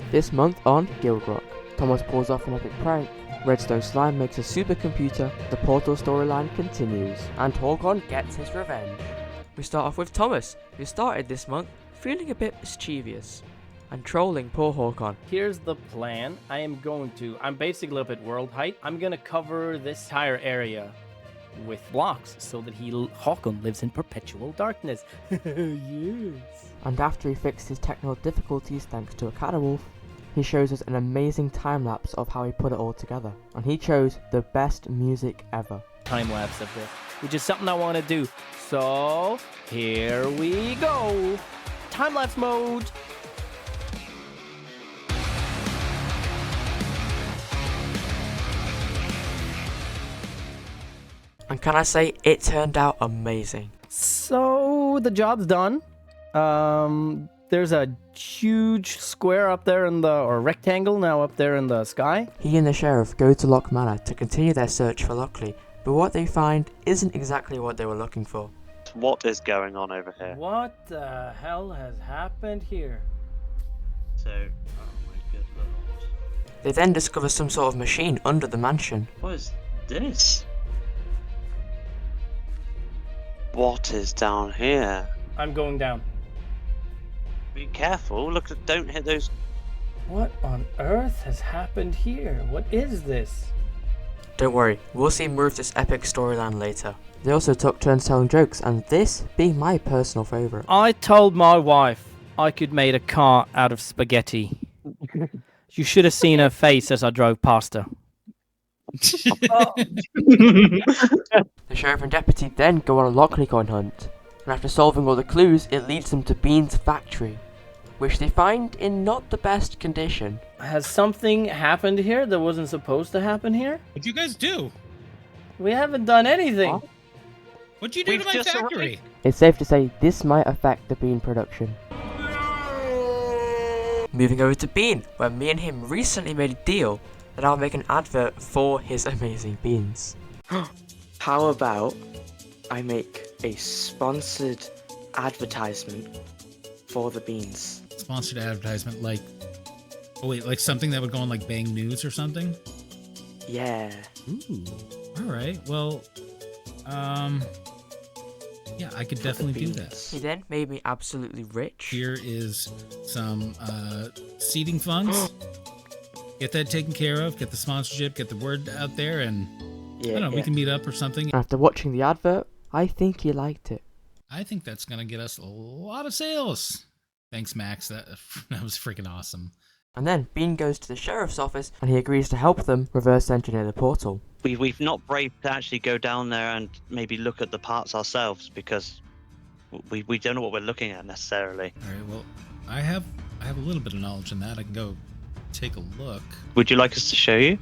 This month on GuildRock, Thomas pulls off an epic prank, Redstone Slime makes a supercomputer, the Portal storyline continues, and Haakon gets his revenge. We start off with Thomas, who started this month feeling a bit mischievous and trolling poor Haakon. Here's the plan. I'm basically up at world height. I'm gonna cover this entire area with blocks so that Haakon lives in perpetual darkness. Yes. And after he fixed his technical difficulties thanks to Acadewolf, he shows us an amazing time-lapse of how he put it all together. And he chose the best music ever. Time-lapse of this, which is something I want to do. So, here we go. Time-lapse mode. And can I say, it turned out amazing. So, the job's done. There's a huge square up there or rectangle now up there in the sky. He and the sheriff go to Lock Manor to continue their search for Lockley, but what they find isn't exactly what they were looking for. What is going on over here? What the hell has happened here? So, oh my good lord. They then discover some sort of machine under the mansion. What is this? What is down here? I'm going down. Be careful, look, don't hit those. What on earth has happened here? What is this? Don't worry, we'll see more of this epic storyline later. They also took turns telling jokes, and this being my personal favourite. I told my wife I could make a car out of spaghetti. You should have seen her face as I drove past her. The sheriff and deputy then go on a Lockley coin hunt, and after solving all the clues, it leads them to Bean's factory, which they find in not the best condition. Has something happened here that wasn't supposed to happen here? What'd you guys do? We haven't done anything. Huh? What'd you do We've to my just factory? arrived. It's safe to say this might affect the Bean production. Moving over to Bean, where me and him recently made a deal that I'll make an advert for his amazing beans. How about I make a sponsored advertisement for the beans? Sponsored advertisement, like... Oh wait, like something that would go on like Bang News or something? Yeah. Ooh. Alright, well... Yeah, I could definitely do that. He then made me absolutely rich. Here is some, seeding funds. Get that taken care of, get the sponsorship, get the word out there, and... I don't know, we can meet up or something. After watching the advert, I think he liked it. I think that's gonna get us a lot of sales. Thanks, Max. That was freaking awesome. And then Bean goes to the sheriff's office and he agrees to help them reverse engineer the portal. We've not braved to actually go down there and maybe look at the parts ourselves because we don't know what we're looking at necessarily. All right, well, I have a little bit of knowledge in that. I can go take a look. Would you like us to show you?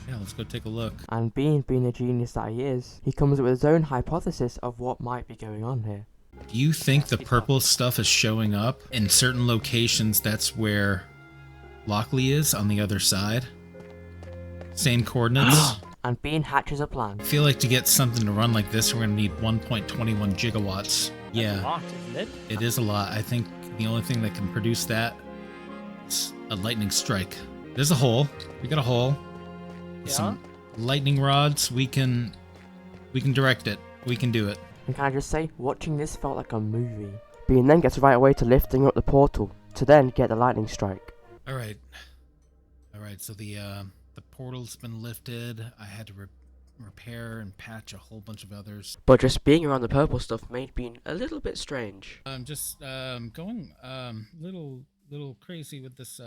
Yeah, let's go take a look. And Bean, being the genius that he is, he comes up with his own hypothesis of what might be going on here. Do you think the purple stuff is showing up in certain locations? That's where Lockley is on the other side. Same coordinates. And Bean hatches a plan. I feel like to get something to run like this, we're gonna need 1.21 gigawatts. Yeah, That's a lot, isn't it? it is a lot. I think the only thing that can produce that is a lightning strike. There's a hole. We got a hole. Yeah. Some lightning rods. We can direct it. We can do it. And can I just say, watching this felt like a movie. Bean then gets right away to lifting up the portal, to then get the lightning strike. All right. So the portal's been lifted. I had to repair and patch a whole bunch of others. But just being around the purple stuff made Bean a little bit strange. I'm just going little crazy with this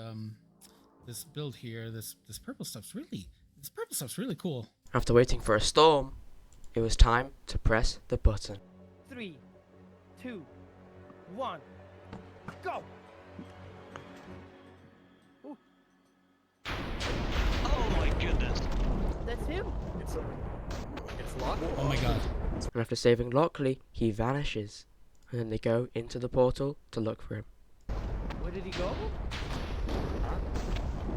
this build here. This purple stuff's really cool. After waiting for a storm, it was time to press the button. 3, 2, 1, go! Ooh, Oh my goodness. that's him. It's locked. Oh my god. And after saving Lockley, he vanishes. And then they go into the portal to look for him. Where did he go?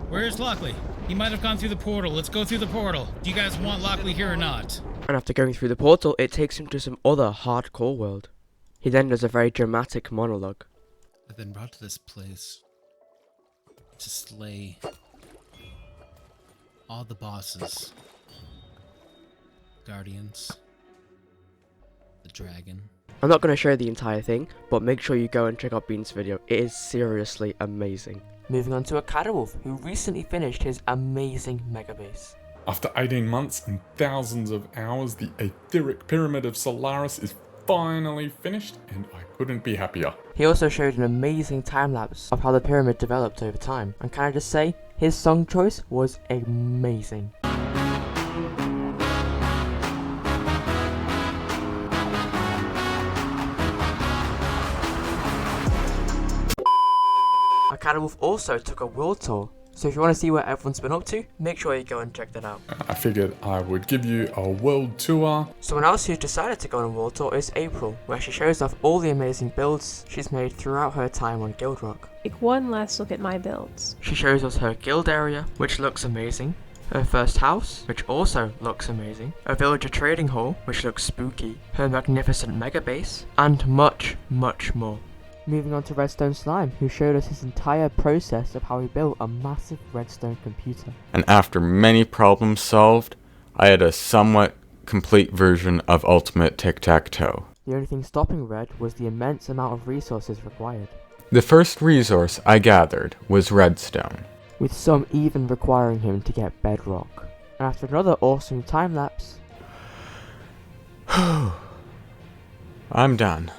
Where's Lockley? He might have gone through the portal. Let's go through the portal. Do you guys want Lockley here or not? And after going through the portal, it takes him to some other hardcore world. He then does a very dramatic monologue. I've been brought to this place to slay all the bosses. Guardians. The dragon. I'm not going to show the entire thing, but make sure you go and check out Bean's video. It is seriously amazing. Moving on to Acadewolf, who recently finished his amazing mega base. After 18 months and thousands of hours, the Etheric Pyramid of Solaris is finally finished, and I couldn't be happier. He also showed an amazing time-lapse of how the pyramid developed over time, and can I just say, his song choice was amazing. Acadewolf also took a world tour, so if you want to see what everyone's been up to, make sure you go and check that out. I figured I would give you a world tour. Someone else who's decided to go on a world tour is April, where she shows off all the amazing builds she's made throughout her time on GuildRock. Take one last look at my builds. She shows us her guild area, which looks amazing, her first house, which also looks amazing, a villager trading hall, which looks spooky, her magnificent mega base, and much, much more. Moving on to Redstone Slime, who showed us his entire process of how he built a massive redstone computer. And after many problems solved, I had a somewhat complete version of Ultimate Tic-Tac-Toe. The only thing stopping Red was the immense amount of resources required, The first resource I gathered was redstone. with some even requiring him to get bedrock. And after another awesome time lapse, I'm done.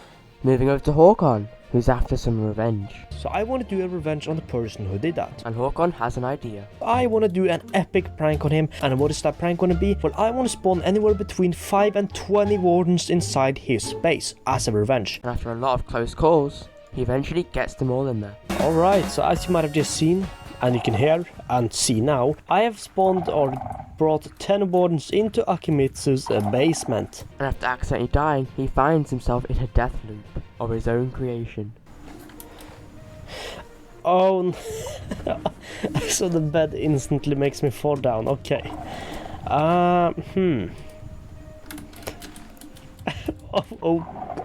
moving over to Haakon, who's after some revenge. So I want to do a revenge on the person who did that. And Haakon has an idea. I want to do an epic prank on him. And what is that prank going to be? Well, I want to spawn anywhere between 5 and 20 wardens inside his base as a revenge. And after a lot of close calls, he eventually gets them all in there. Alright, so as you might have just seen, and you can hear and see now, I have spawned or brought 10 wardens into Akimitsu's basement. And after accidentally dying, he finds himself in a death loop of his own creation. Oh, so the bed instantly makes me fall down. Okay.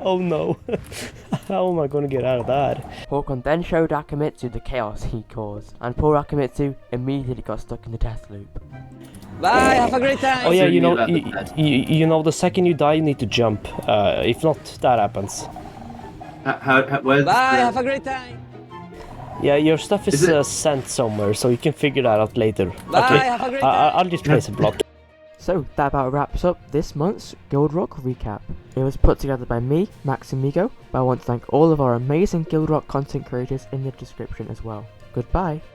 Oh no. How am I gonna get out of that? Haakon then showed Akimitsu the chaos he caused, and poor Akimitsu immediately got stuck in the death loop. Bye, have a great time! Oh yeah, you know, the second you die, you need to jump. If not, that happens. Bye, have a great time! Yeah, your stuff is sent somewhere, so you can figure that out later. Bye, Okay, have a great time! I'll just place a block. So that about wraps up this month's GuildRock recap. It was put together by me, Max and Migo, but I want to thank all of our amazing GuildRock content creators in the description as well. Goodbye.